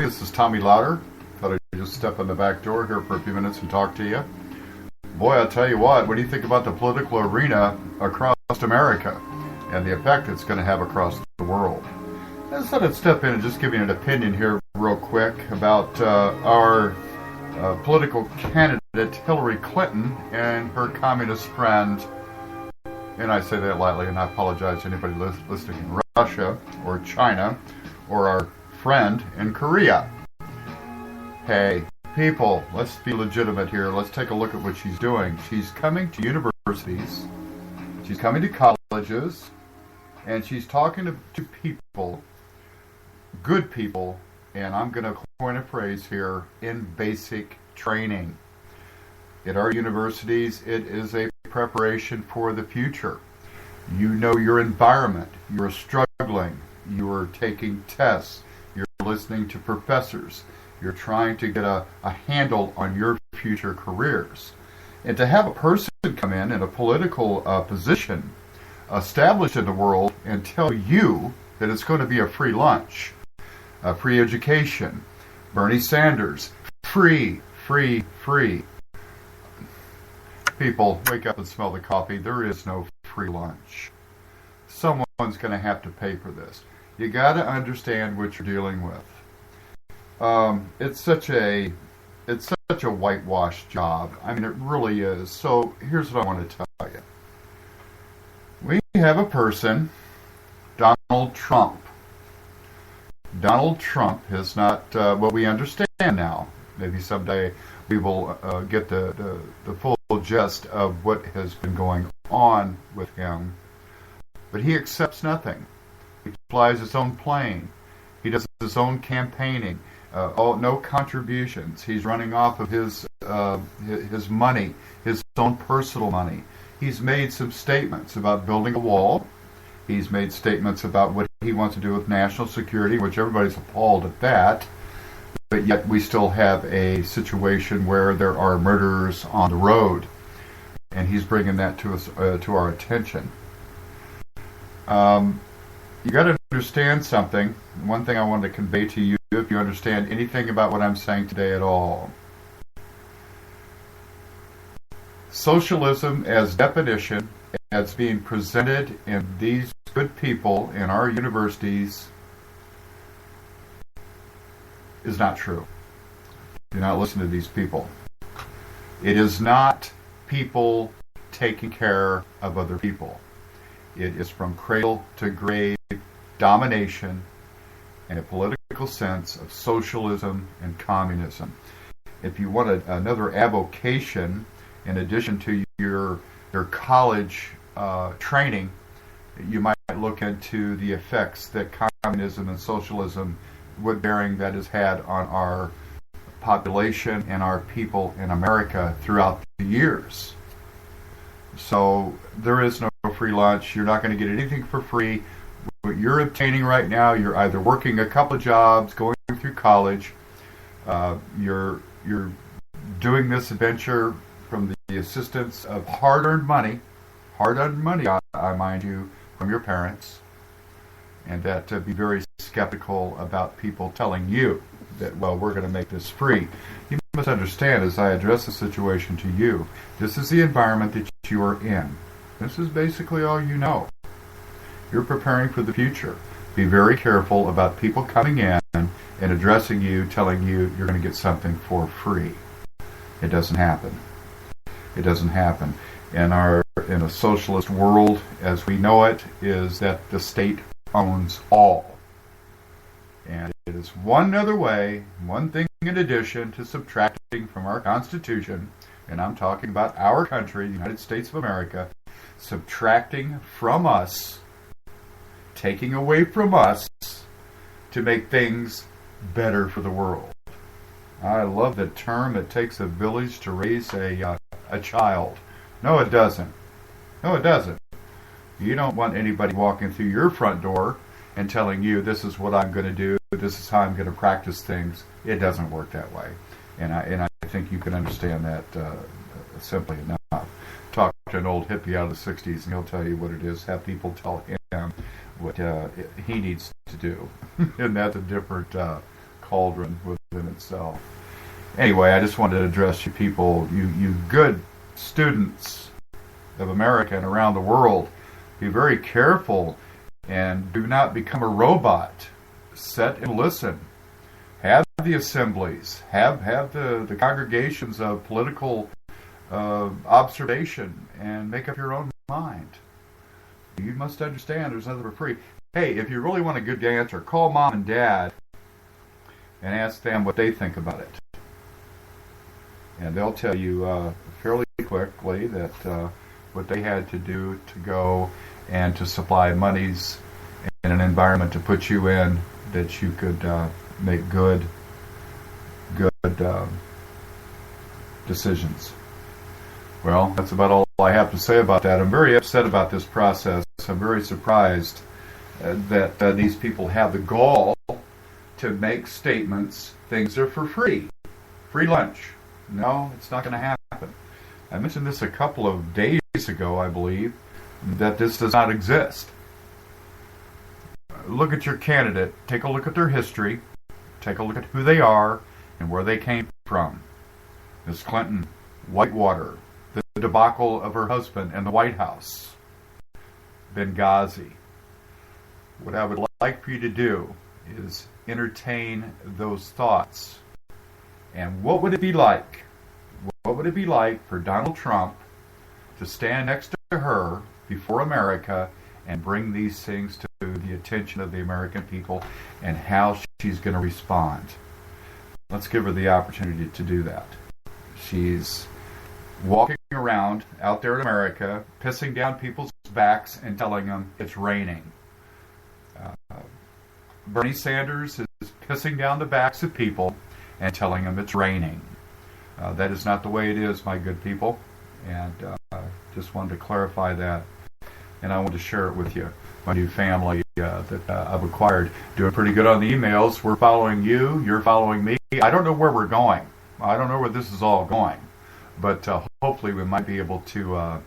This is Tommy Louder. Thought I'd just step in the back door here for a few minutes and talk to you. Boy, I'll tell you what do you think about the political arena across America and the effect it's going to have across the world? I just thought I'd step in and just give you an opinion here real quick about our political candidate Hillary Clinton and her communist friend, and I say that lightly, and I apologize to anybody listening in Russia or China or our friend in Korea. Hey, people, let's be legitimate here. Let's take a look at what she's doing. She's coming to universities, she's coming to colleges, and she's talking to people, good people, and I'm going to coin a phrase here, in basic training. At our universities, it is a preparation for the future. You know your environment, you're struggling, you're taking tests, you're listening to professors, you're trying to get a handle on your future careers. And to have a person come in a political position established in the world and tell you that it's going to be a free lunch, a free education, Bernie Sanders, free. People, wake up and smell the coffee. There is no free lunch. Someone's going to have to pay for this. You got to understand what you're dealing with. It's such a whitewashed job. I mean, it really is. So here's what I want to tell you. We have a person, Donald Trump. Donald Trump is not what we understand now. Maybe someday we will get the full gist of what has been going on with him. But he accepts nothing. He flies his own plane. He does his own campaigning. No contributions. He's running off of his money, his own personal money. He's made some statements about building a wall. He's made statements about what he wants to do with national security, which everybody's appalled at that. But yet we still have a situation where there are murderers on the road, and he's bringing that to us, to our attention. You got to understand something. One thing I wanted to convey to you, if you understand anything about what I'm saying today at all. Socialism as definition, as being presented in these good people in our universities, is not true. Do not listen to these people. It is not people taking care of other people. It is from cradle to grave domination and a political sense of socialism and communism. If you want another avocation in addition to your college training, you might look into the effects that communism and socialism, what bearing that has had on our population and our people in America throughout the years. So there is no free lunch. You're not going to get anything for free. What you're obtaining right now, you're either working a couple of jobs, going through college, you're doing this adventure from the assistance of hard-earned money, I mind you, from your parents, and that be very skeptical about people telling you that, well, we're going to make this free. You must understand, as I address the situation to you, this is the environment that you are in. This is basically all you know. You're preparing for the future. Be very careful about people coming in and addressing you, telling you you're going to get something for free. It doesn't happen. It doesn't happen. In a socialist world, as we know it, is that the state owns all. And it is one other way, one thing in addition to subtracting from our Constitution, and I'm talking about our country, the United States of America, subtracting from us, taking away from us to make things better for the world. I love the term, it takes a village to raise a child. No, it doesn't. No, it doesn't. You don't want anybody walking through your front door and telling you, this is what I'm going to do, this is how I'm going to practice things. It doesn't work that way. And I think you can understand that simply enough. Talk to an old hippie out of the 60s and he'll tell you what it is. Have people tell him what he needs to do. And that's a different cauldron within itself. Anyway, I just wanted to address you people, you good students of America and around the world. Be very careful and do not become a robot. Sit and listen. Have the assemblies. Have the congregations of political observation and make up your own mind. You must understand there's nothing for free. Hey, if you really want a good answer, call mom and dad and ask them what they think about it. And they'll tell you fairly quickly that what they had to do to go and to supply monies in an environment to put you in that you could make good decisions. Well, that's about all I have to say about that. I'm very upset about this process. I'm very surprised that these people have the gall to make statements, things are for free. Free lunch. No, it's not going to happen. I mentioned this a couple of days ago, I believe, that this does not exist. Look at your candidate. Take a look at their history. Take a look at who they are and where they came from. Ms. Clinton, Whitewater, the debacle of her husband in the White House, Benghazi. What I would like for you to do is entertain those thoughts. And what would it be like? What would it be like for Donald Trump to stand next to her before America and bring these things to the attention of the American people and how she's going to respond? Let's give her the opportunity to do that. She's walking around out there in America, pissing down people's backs and telling them it's raining. Bernie Sanders is pissing down the backs of people and telling them it's raining. That is not the way it is, my good people. And just wanted to clarify that. And I want to share it with you. My new family that I've acquired, doing pretty good on the emails. We're following you. You're following me. I don't know where we're going. I don't know where this is all going. But hopefully we might be able to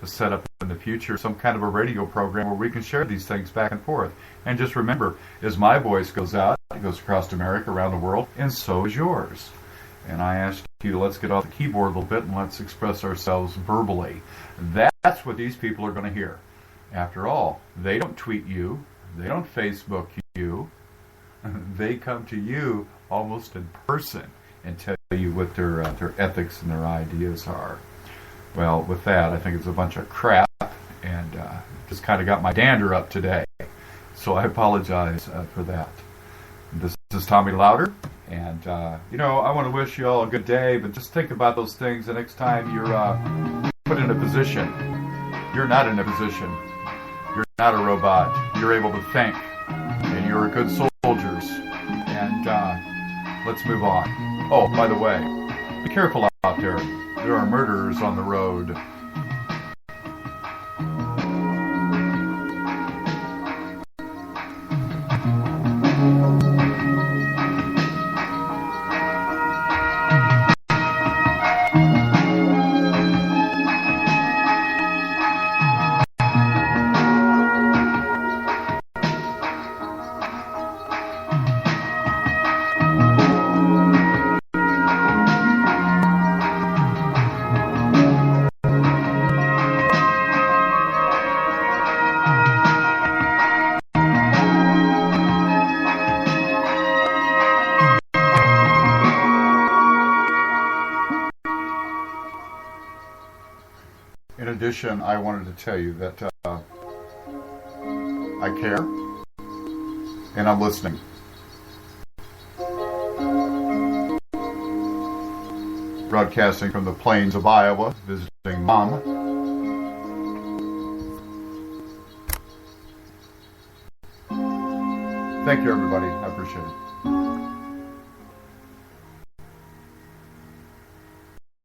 set up in the future some kind of a radio program where we can share these things back and forth. And just remember, as my voice goes out, it goes across America, around the world, and so is yours. And I ask you to let's get off the keyboard a little bit and let's express ourselves verbally. That's what these people are going to hear. After all, they don't tweet you. They don't Facebook you. They come to you almost in person and tell you what their ethics and their ideas are. Well, with that, I think it's a bunch of crap, and just kind of got my dander up today. So I apologize for that. This is Tommy Louder, and I want to wish you all a good day, but just think about those things the next time you're put in a position. You're not in a position. You're not a robot. You're able to think, and you're good soldiers. And let's move on. Oh, by the way, be careful out there. There are murderers on the road. In addition, I wanted to tell you that I care and I'm listening. Broadcasting from the plains of Iowa, visiting Mom. Thank you, everybody. I appreciate it.